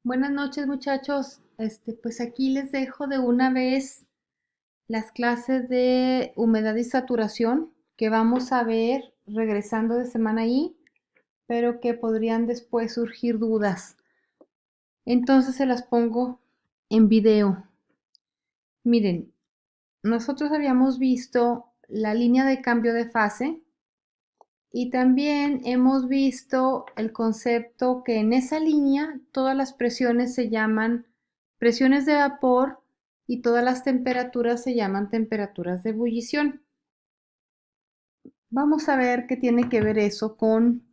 Buenas noches, muchachos. Pues aquí les dejo de una vez las clases de humedad y saturación que vamos a ver regresando de semana ahí, pero que podrían después surgir dudas. Entonces se las pongo en video. Miren, nosotros habíamos visto la línea de cambio de fase y también hemos visto el concepto que en esa línea todas las presiones se llaman presiones de vapor y todas las temperaturas se llaman temperaturas de ebullición. Vamos a ver qué tiene que ver eso con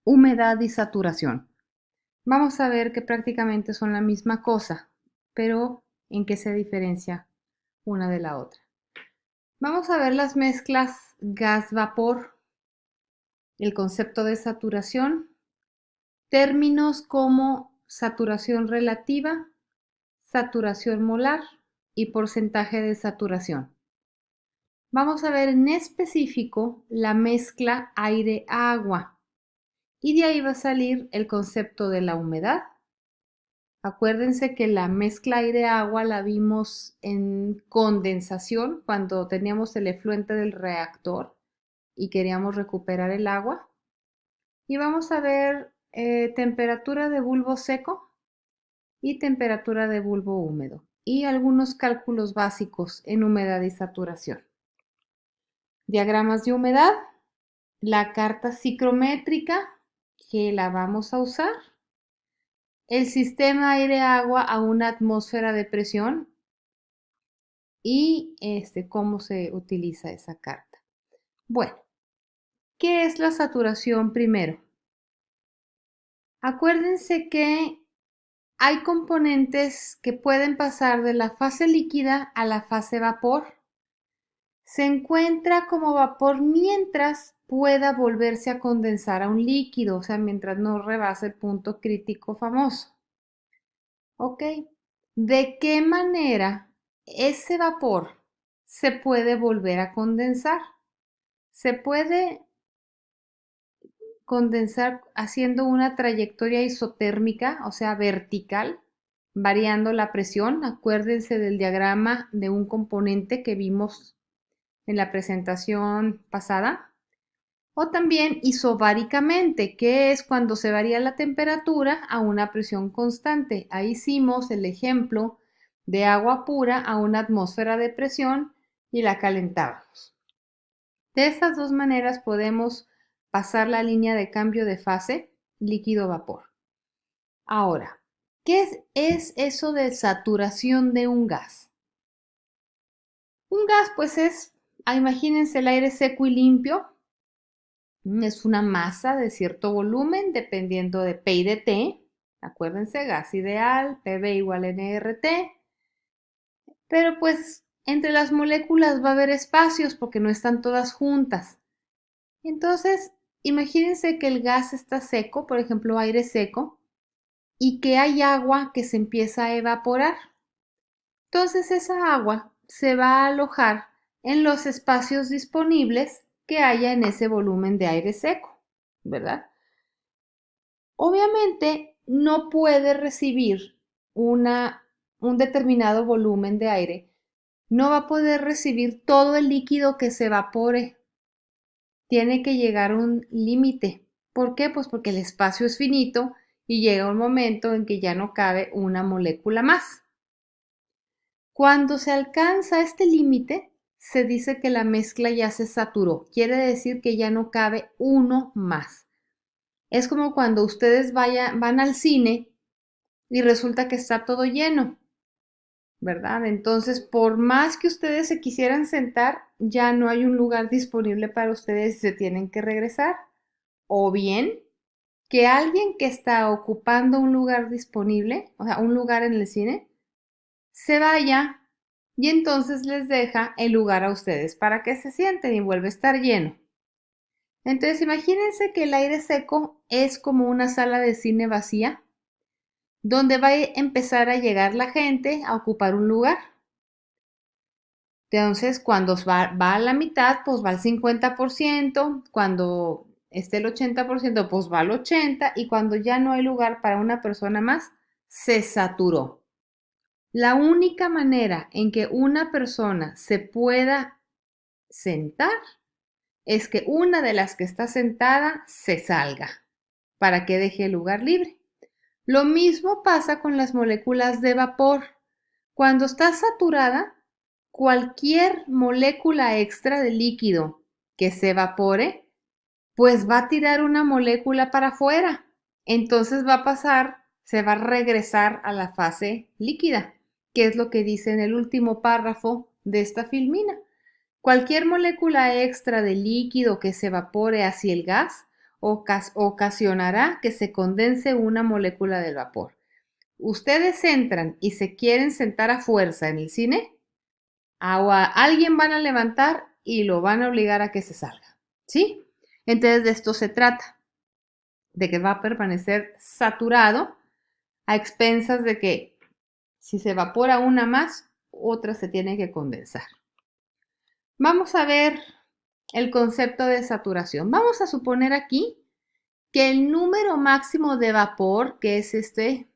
humedad y saturación. Vamos a ver que prácticamente son la misma cosa, pero en qué se diferencia una de la otra. Vamos a ver las mezclas gas-vapor, el concepto de saturación, términos como saturación relativa, saturación molar y porcentaje de saturación. Vamos a ver en específico la mezcla aire-agua y de ahí va a salir el concepto de la humedad. Acuérdense que la mezcla aire-agua la vimos en condensación cuando teníamos el efluente del reactor y queríamos recuperar el agua. Y vamos a ver temperatura de bulbo seco y temperatura de bulbo húmedo y algunos cálculos básicos en humedad y saturación. Diagramas de humedad, la carta psicométrica que la vamos a usar, el sistema aire-agua a una atmósfera de presión y cómo se utiliza esa carta. Bueno, ¿qué es la saturación primero? Acuérdense que hay componentes que pueden pasar de la fase líquida a la fase vapor. Se encuentra como vapor mientras pueda volverse a condensar a un líquido, o sea, mientras no rebase el punto crítico famoso. ¿Ok? ¿De qué manera ese vapor se puede volver a condensar? Se puede condensar haciendo una trayectoria isotérmica, o sea, vertical, variando la presión. Acuérdense del diagrama de un componente que vimos en la presentación pasada. O también isobáricamente, que es cuando se varía la temperatura a una presión constante. Ahí hicimos el ejemplo de agua pura a una atmósfera de presión y la calentábamos. De estas dos maneras podemos pasar la línea de cambio de fase líquido-vapor. Ahora, ¿qué es eso de saturación de un gas? Un gas pues es, imagínense el aire seco y limpio, es una masa de cierto volumen dependiendo de P y de T. Acuérdense, gas ideal, PV igual nRT. Pero pues entre las moléculas va a haber espacios porque no están todas juntas. Entonces, imagínense que el gas está seco, por ejemplo, aire seco, y que hay agua que se empieza a evaporar. Entonces, esa agua se va a alojar en los espacios disponibles que haya en ese volumen de aire seco, ¿verdad? Obviamente no puede recibir un determinado volumen de aire, no va a poder recibir todo el líquido que se evapore. Tiene que llegar a un límite. ¿Por qué? Pues porque el espacio es finito y llega un momento en que ya no cabe una molécula más. Cuando se alcanza este límite, se dice que la mezcla ya se saturó. Quiere decir que ya no cabe uno más. Es como cuando ustedes van al cine y resulta que está todo lleno, ¿verdad? Entonces, por más que ustedes se quisieran sentar, ya no hay un lugar disponible para ustedes y se tienen que regresar. O bien, que alguien que está ocupando un lugar disponible, o sea, un lugar en el cine, se vaya y entonces les deja el lugar a ustedes para que se sienten y vuelve a estar lleno. Entonces, imagínense que el aire seco es como una sala de cine vacía donde va a empezar a llegar la gente a ocupar un lugar. Entonces, cuando va a la mitad, pues va al 50%, cuando esté el 80%, pues va al 80%, y cuando ya no hay lugar para una persona más, se saturó. La única manera en que una persona se pueda sentar es que una de las que está sentada se salga para que deje el lugar libre. Lo mismo pasa con las moléculas de vapor. Cuando está saturada, cualquier molécula extra de líquido que se evapore, pues va a tirar una molécula para afuera. Entonces va a pasar, se va a regresar a la fase líquida, que es lo que dice en el último párrafo de esta filmina. Cualquier molécula extra de líquido que se evapore hacia el gas ocasionará que se condense una molécula del vapor. Ustedes entran y se quieren sentar a fuerza en el cine, a alguien van a levantar y lo van a obligar a que se salga, ¿sí? Entonces de esto se trata, de que va a permanecer saturado a expensas de que si se evapora una más, otra se tiene que condensar. Vamos a ver el concepto de saturación. Vamos a suponer aquí que el número máximo de vapor, que es este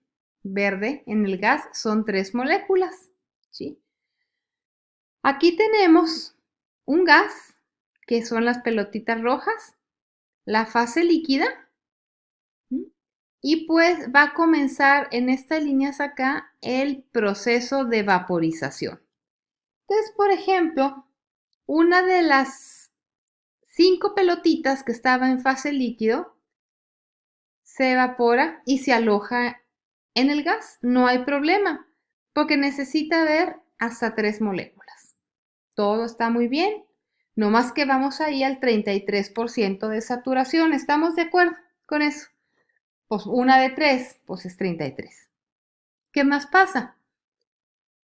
verde en el gas, son 3 moléculas, ¿sí? Aquí tenemos un gas, que son las pelotitas rojas, la fase líquida, y pues va a comenzar en estas líneas acá el proceso de vaporización. Entonces, por ejemplo, una de las 5 pelotitas que estaba en fase líquido se evapora y se aloja en el gas. No hay problema, porque necesita haber hasta 3 moléculas. Todo está muy bien, no más que vamos ahí al 33% de saturación. ¿Estamos de acuerdo con eso? Pues una de 3, pues es 33. ¿Qué más pasa?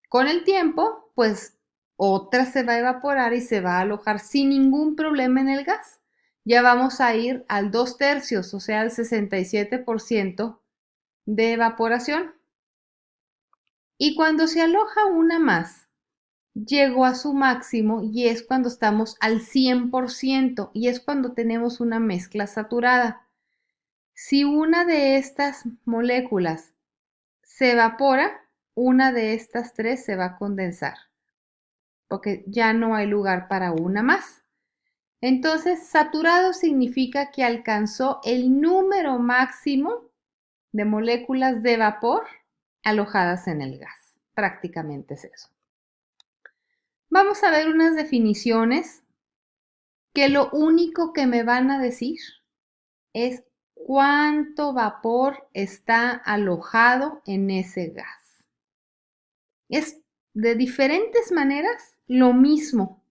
Con el tiempo, pues otra se va a evaporar y se va a alojar sin ningún problema en el gas. Ya vamos a ir al 2/3, o sea, al 67% de evaporación. Y cuando se aloja una más, llegó a su máximo y es cuando estamos al 100% y es cuando tenemos una mezcla saturada. Si una de estas moléculas se evapora, una de estas 3 se va a condensar, porque ya no hay lugar para una más. Entonces, saturado significa que alcanzó el número máximo de moléculas de vapor alojadas en el gas. Prácticamente es eso. Vamos a ver unas definiciones que lo único que me van a decir es cuánto vapor está alojado en ese gas. Es de diferentes maneras lo mismo,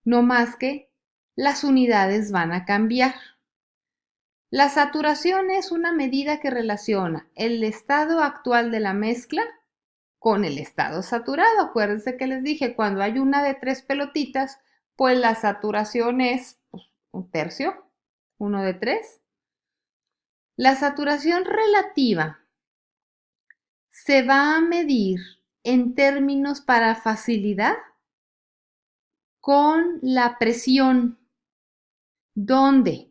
no más que las unidades van a cambiar. La saturación es una medida que relaciona el estado actual de la mezcla con el estado saturado. Acuérdense que les dije, cuando hay una de 3 pelotitas, pues la saturación es pues, 1/3, 1 de 3. La saturación relativa se va a medir en términos para facilidad con la presión, donde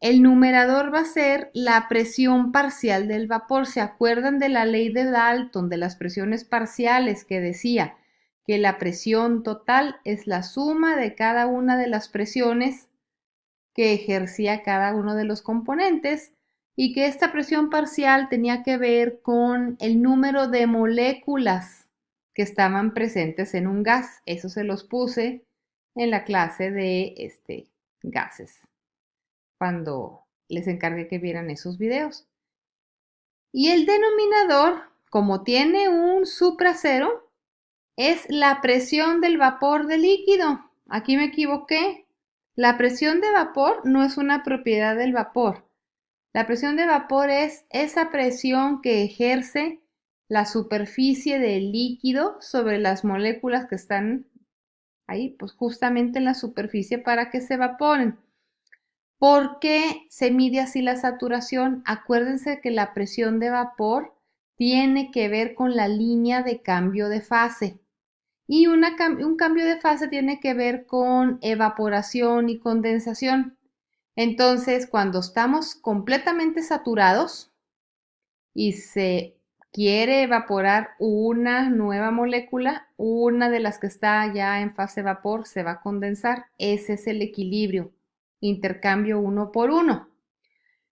el numerador va a ser la presión parcial del vapor. ¿Se acuerdan de la ley de Dalton, de las presiones parciales, que decía que la presión total es la suma de cada una de las presiones que ejercía cada uno de los componentes y que esta presión parcial tenía que ver con el número de moléculas que estaban presentes en un gas? Eso se los puse en la clase de gases, cuando les encargué que vieran esos videos. Y el denominador, como tiene un supracero, es la presión del vapor del líquido. Aquí me equivoqué. La presión de vapor no es una propiedad del vapor. La presión de vapor es esa presión que ejerce la superficie del líquido sobre las moléculas que están ahí, pues justamente en la superficie para que se evaporen. ¿Por qué se mide así la saturación? Acuérdense que la presión de vapor tiene que ver con la línea de cambio de fase. Y un cambio de fase tiene que ver con evaporación y condensación. Entonces, cuando estamos completamente saturados y se quiere evaporar una nueva molécula, una de las que está ya en fase vapor se va a condensar. Ese es el equilibrio, intercambio uno por uno.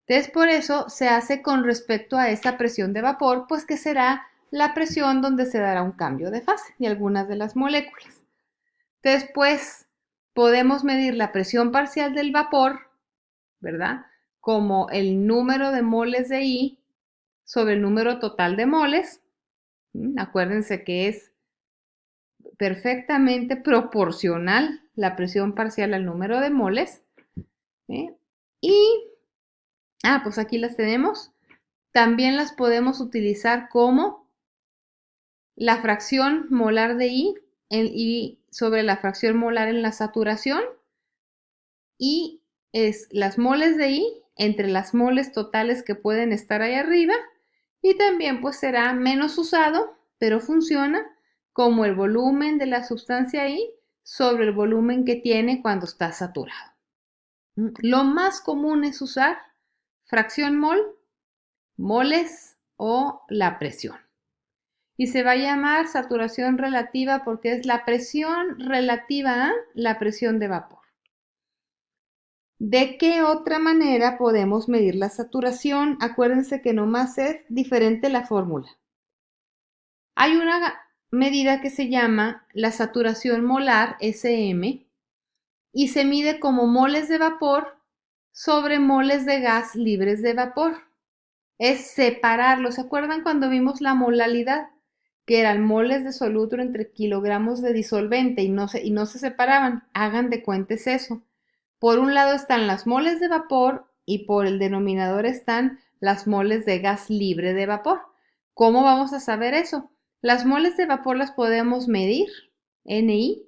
Entonces, por eso se hace con respecto a esa presión de vapor, pues que será la presión donde se dará un cambio de fase de algunas de las moléculas. Después podemos medir la presión parcial del vapor, ¿verdad? Como el número de moles de I sobre el número total de moles. Acuérdense que es perfectamente proporcional la presión parcial al número de moles. Y, pues aquí las tenemos. También las podemos utilizar como la fracción molar de I sobre la fracción molar en la saturación. Y es las moles de I entre las moles totales que pueden estar ahí arriba. Y también pues será menos usado, pero funciona como el volumen de la sustancia I sobre el volumen que tiene cuando está saturado. Lo más común es usar fracción mol, moles o la presión. Y se va a llamar saturación relativa porque es la presión relativa a la presión de vapor. ¿De qué otra manera podemos medir la saturación? Acuérdense que nomás es diferente la fórmula. Hay una medida que se llama la saturación molar, SM, y se mide como moles de vapor sobre moles de gas libres de vapor. Es separarlos. ¿Se acuerdan cuando vimos la molalidad? Que eran moles de soluto entre kilogramos de disolvente y no se separaban. Hagan de cuenta es eso. Por un lado están las moles de vapor y por el denominador están las moles de gas libre de vapor. ¿Cómo vamos a saber eso? Las moles de vapor las podemos medir, NI,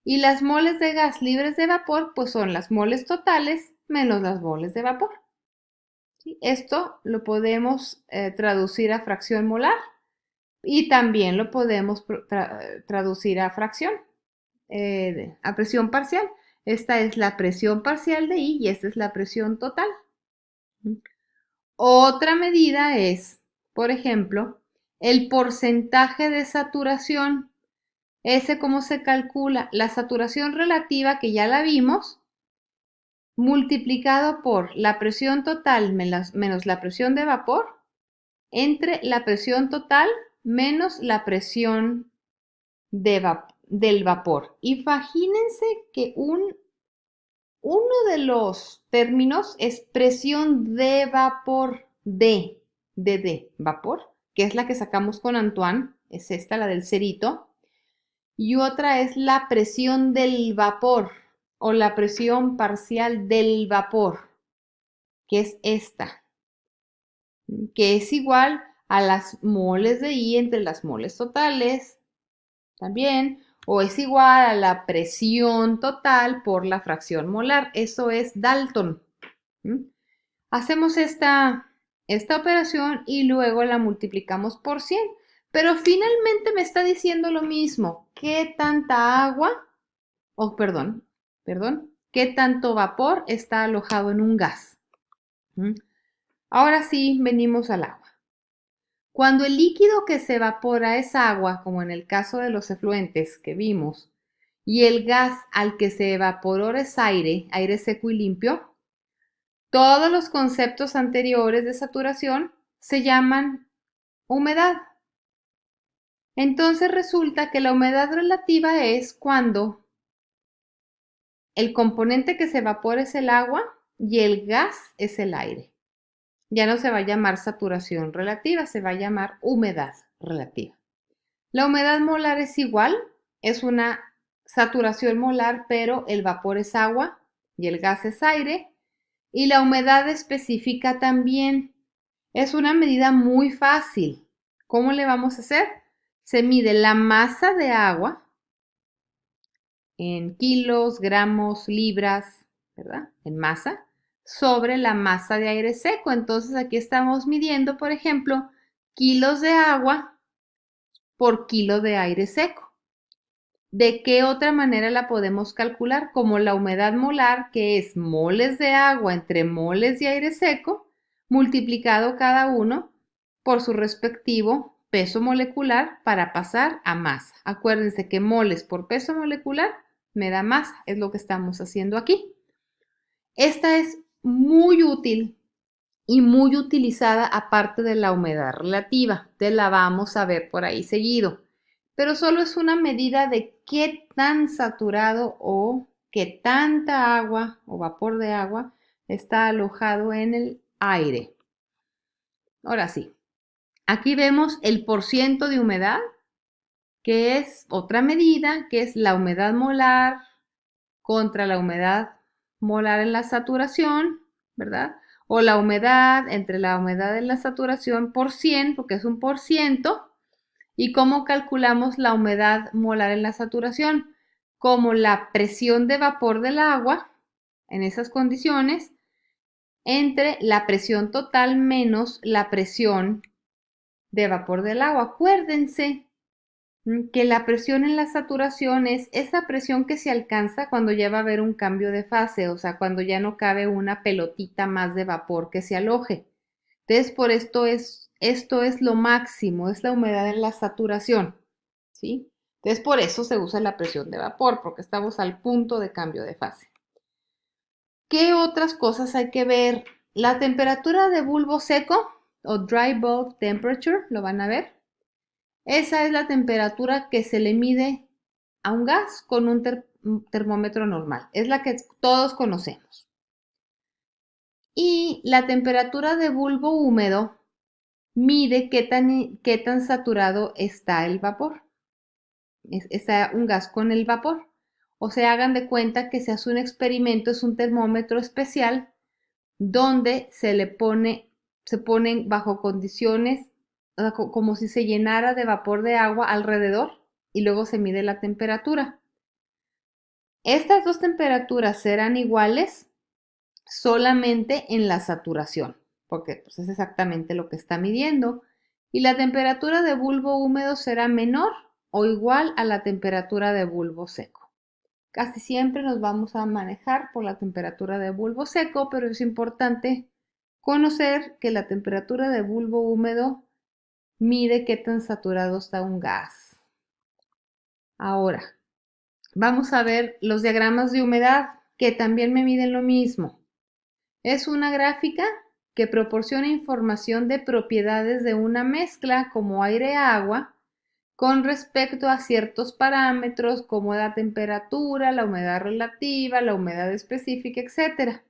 y las moles de gas libres de vapor pues son las moles totales menos las moles de vapor. ¿Sí? Esto lo podemos traducir a fracción molar y también lo podemos traducir a fracción, a presión parcial. Esta es la presión parcial de I y esta es la presión total. Otra medida es, por ejemplo, el porcentaje de saturación. Ese cómo se calcula, la saturación relativa, que ya la vimos, multiplicado por la presión total menos la presión de vapor, entre la presión total menos la presión del vapor. Imagínense que uno de los términos es presión de vapor, de vapor, que es la que sacamos con Antoine, es esta, la del cerito, y otra es la presión del vapor o la presión parcial del vapor, que es esta, que es igual a las moles de I entre las moles totales, también, o es igual a la presión total por la fracción molar. Eso es Dalton. Hacemos esta operación y luego la multiplicamos por 100. Pero finalmente me está diciendo lo mismo. ¿Qué tanta agua, qué tanto vapor está alojado en un gas? Ahora sí, venimos al agua. Cuando el líquido que se evapora es agua, como en el caso de los efluentes que vimos, y el gas al que se evaporó es aire seco y limpio, todos los conceptos anteriores de saturación se llaman humedad. Entonces resulta que la humedad relativa es cuando el componente que se evapora es el agua y el gas es el aire. Ya no se va a llamar saturación relativa, se va a llamar humedad relativa. La humedad molar es igual, es una saturación molar, pero el vapor es agua y el gas es aire. Y la humedad específica también es una medida muy fácil. ¿Cómo le vamos a hacer? Se mide la masa de agua en kilos, gramos, libras, ¿verdad? En masa, sobre la masa de aire seco. Entonces aquí estamos midiendo, por ejemplo, kilos de agua por kilo de aire seco. ¿De qué otra manera la podemos calcular? Como la humedad molar, que es moles de agua entre moles de aire seco, multiplicado cada uno por su respectivo peso molecular para pasar a masa. Acuérdense que moles por peso molecular me da masa, es lo que estamos haciendo aquí. Esta es muy útil y muy utilizada aparte de la humedad relativa. Te la vamos a ver por ahí seguido. Pero solo es una medida de qué tan saturado o qué tanta agua o vapor de agua está alojado en el aire. Ahora sí, aquí vemos el porciento de humedad, que es otra medida, que es la humedad molar contra la humedad molar en la saturación, ¿verdad? O la humedad entre la humedad en la saturación por 100, porque es un por ciento. ¿Y cómo calculamos la humedad molar en la saturación? Como la presión de vapor del agua en esas condiciones entre la presión total menos la presión de vapor del agua. Acuérdense que la presión en la saturación es esa presión que se alcanza cuando ya va a haber un cambio de fase, o sea, cuando ya no cabe una pelotita más de vapor que se aloje. Entonces, por esto es lo máximo, es la humedad en la saturación, ¿sí? Entonces, por eso se usa la presión de vapor, porque estamos al punto de cambio de fase. ¿Qué otras cosas hay que ver? La temperatura de bulbo seco o dry bulb temperature, lo van a ver. Esa es la temperatura que se le mide a un gas con un termómetro normal. Es la que todos conocemos. Y la temperatura de bulbo húmedo mide qué tan saturado está el vapor. Está un gas con el vapor. O sea, hagan de cuenta que se hace un experimento, es un termómetro especial donde se ponen bajo condiciones como si se llenara de vapor de agua alrededor y luego se mide la temperatura. Estas dos temperaturas serán iguales solamente en la saturación, porque pues, es exactamente lo que está midiendo. Y la temperatura de bulbo húmedo será menor o igual a la temperatura de bulbo seco. Casi siempre nos vamos a manejar por la temperatura de bulbo seco, pero es importante conocer que la temperatura de bulbo húmedo mide qué tan saturado está un gas. Ahora, vamos a ver los diagramas de humedad, que también me miden lo mismo. Es una gráfica que proporciona información de propiedades de una mezcla como aire-agua con respecto a ciertos parámetros como la temperatura, la humedad relativa, la humedad específica, etc.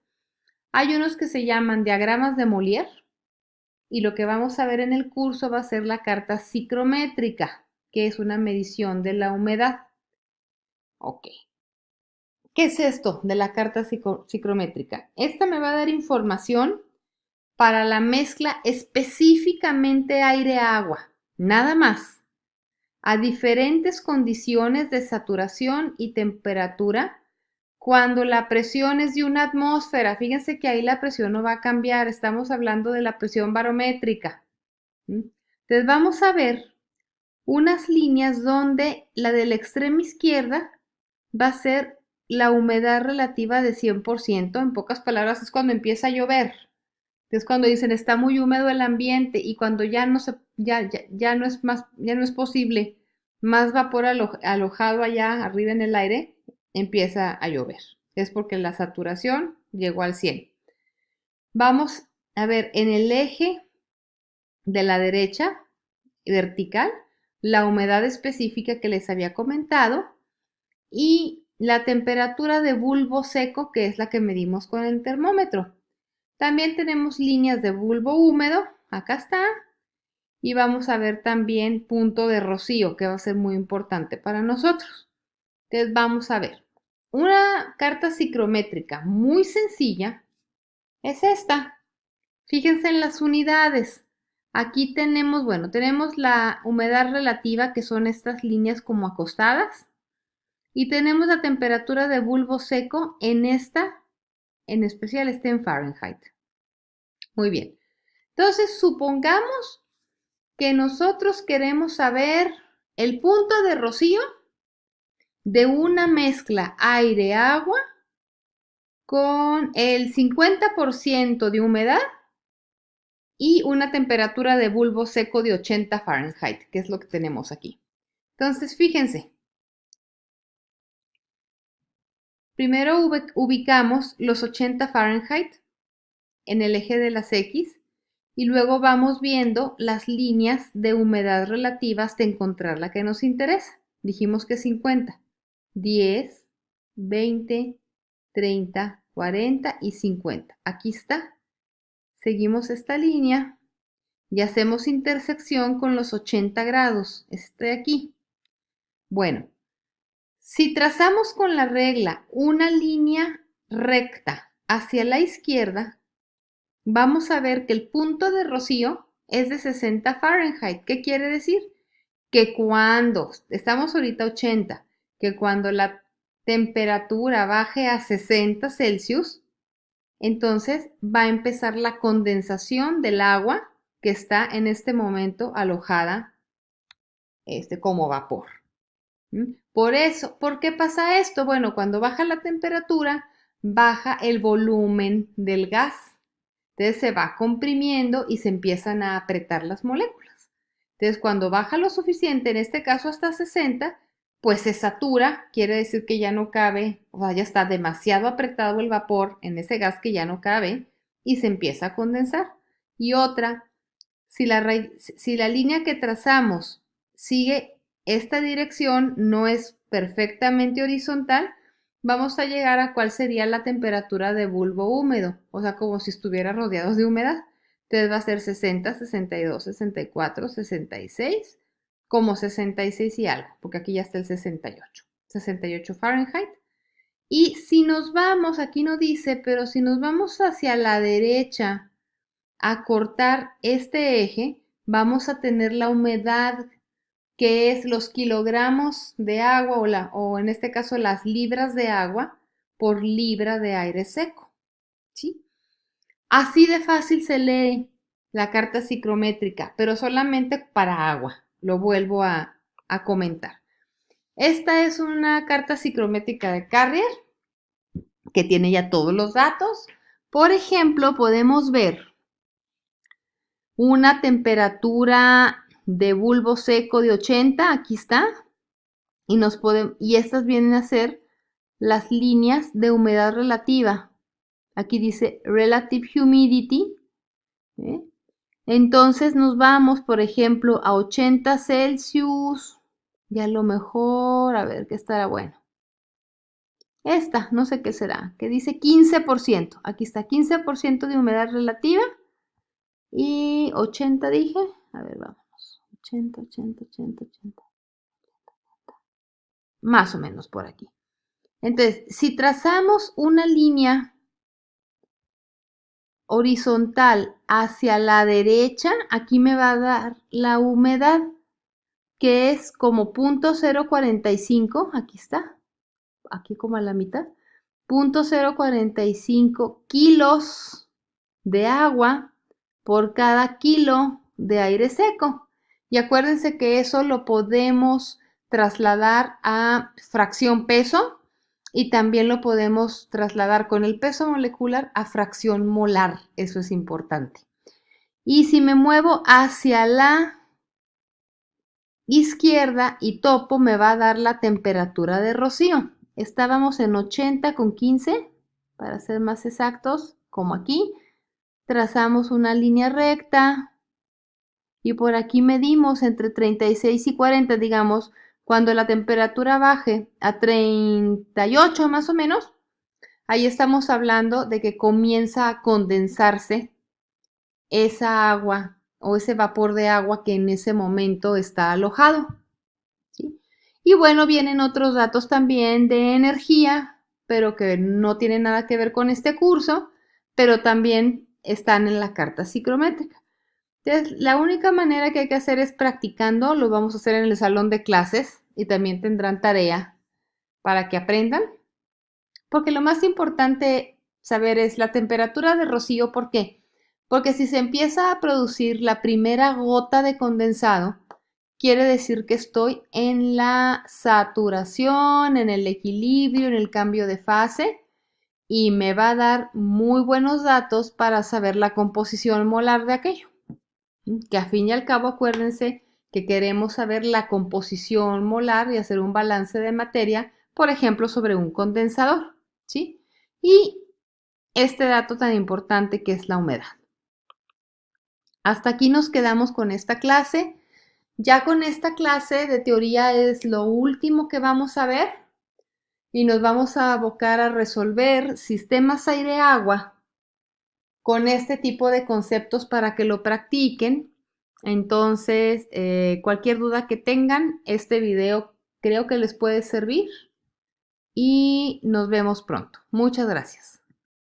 Hay unos que se llaman diagramas de Mollier y lo que vamos a ver en el curso va a ser la carta psicométrica, que es una medición de la humedad. Ok. ¿Qué es esto de la carta psicométrica? Esta me va a dar información para la mezcla específicamente aire-agua, nada más, a diferentes condiciones de saturación y temperatura cuando la presión es de una atmósfera. Fíjense que ahí la presión no va a cambiar, estamos hablando de la presión barométrica. Entonces vamos a ver unas líneas donde la de la extrema izquierda va a ser la humedad relativa de 100%, en pocas palabras es cuando empieza a llover. Es cuando dicen está muy húmedo el ambiente y cuando ya no es posible más vapor alojado allá arriba en el aire, empieza a llover. Es porque la saturación llegó al 100. Vamos a ver en el eje de la derecha vertical la humedad específica que les había comentado y la temperatura de bulbo seco, que es la que medimos con el termómetro. También tenemos líneas de bulbo húmedo, acá está, y vamos a ver también punto de rocío, que va a ser muy importante para nosotros. Entonces vamos a ver. Una carta psicométrica muy sencilla es esta. Fíjense en las unidades. Aquí tenemos, bueno, tenemos la humedad relativa, que son estas líneas como acostadas, y tenemos la temperatura de bulbo seco en esta, en especial está en Fahrenheit. Muy bien. Entonces, supongamos que nosotros queremos saber el punto de rocío de una mezcla aire-agua con el 50% de humedad y una temperatura de bulbo seco de 80 Fahrenheit, que es lo que tenemos aquí. Entonces, fíjense. Primero ubicamos los 80 Fahrenheit en el eje de las X y luego vamos viendo las líneas de humedad relativa hasta encontrar la que nos interesa. Dijimos que 50, 10, 20, 30, 40 y 50. Aquí está. Seguimos esta línea y hacemos intersección con los 80 grados. Este de aquí. Bueno, si trazamos con la regla una línea recta hacia la izquierda, vamos a ver que el punto de rocío es de 60 Fahrenheit. ¿Qué quiere decir? Que cuando, estamos ahorita 80, que cuando la temperatura baje a 60 Celsius, entonces va a empezar la condensación del agua que está en este momento alojada como vapor. Por eso, ¿por qué pasa esto? Bueno, cuando baja la temperatura, baja el volumen del gas. Entonces se va comprimiendo y se empiezan a apretar las moléculas. Entonces cuando baja lo suficiente, en este caso hasta 60, pues se satura, quiere decir que ya no cabe, o sea, ya está demasiado apretado el vapor en ese gas que ya no cabe y se empieza a condensar. Y otra, si la línea que trazamos sigue esta dirección, no es perfectamente horizontal, vamos a llegar a cuál sería la temperatura de bulbo húmedo, o sea, como si estuviera rodeados de humedad. Entonces va a ser 60, 62, 64, 66, como 66 y algo, porque aquí ya está el 68, 68 Fahrenheit. Y si nos vamos, aquí no dice, pero si nos vamos hacia la derecha a cortar este eje, vamos a tener la humedad que es los kilogramos de agua o en este caso las libras de agua por libra de aire seco. ¿Sí? Así de fácil se lee la carta psicométrica, pero solamente para agua. Lo vuelvo a comentar. Esta es una carta psicométrica de Carrier que tiene ya todos los datos. Por ejemplo, podemos ver una temperatura de bulbo seco de 80, aquí está, y estas vienen a ser las líneas de humedad relativa. Aquí dice Relative Humidity. ¿Eh? Entonces nos vamos, por ejemplo, a 80 Celsius, y a lo mejor, a ver, ¿qué estará bueno? Esta, no sé qué será, que dice 15%. Aquí está, 15% de humedad relativa. Y 80 dije, a ver, vamos, 80, 80, 80, 80. Más o menos por aquí. Entonces, si trazamos una línea horizontal hacia la derecha, aquí me va a dar la humedad, que es como 0.045, aquí está, aquí como a la mitad, 0.045 kilos de agua por cada kilo de aire seco. Y acuérdense que eso lo podemos trasladar a fracción peso y también lo podemos trasladar con el peso molecular a fracción molar. Eso es importante. Y si me muevo hacia la izquierda y topo, me va a dar la temperatura de rocío. Estábamos en 80 con 15, para ser más exactos, como aquí. Trazamos una línea recta y por aquí medimos entre 36 y 40, digamos, cuando la temperatura baje a 38 más o menos, ahí estamos hablando de que comienza a condensarse esa agua o ese vapor de agua que en ese momento está alojado. ¿Sí? Y bueno, vienen otros datos también de energía, pero que no tienen nada que ver con este curso, pero también están en la carta psicométrica. Entonces, la única manera que hay que hacer es practicando, lo vamos a hacer en el salón de clases y también tendrán tarea para que aprendan, porque lo más importante saber es la temperatura de rocío. ¿Por qué? Porque si se empieza a producir la primera gota de condensado, quiere decir que estoy en la saturación, en el equilibrio, en el cambio de fase, y me va a dar muy buenos datos para saber la composición molar de aquello. Que a fin y al cabo acuérdense que queremos saber la composición molar y hacer un balance de materia, por ejemplo, sobre un condensador, ¿sí? Y este dato tan importante que es la humedad. Hasta aquí nos quedamos con esta clase. Ya con esta clase de teoría es lo último que vamos a ver y nos vamos a abocar a resolver sistemas aire-agua con este tipo de conceptos para que lo practiquen. Entonces, cualquier duda que tengan, este video creo que les puede servir y nos vemos pronto. Muchas gracias.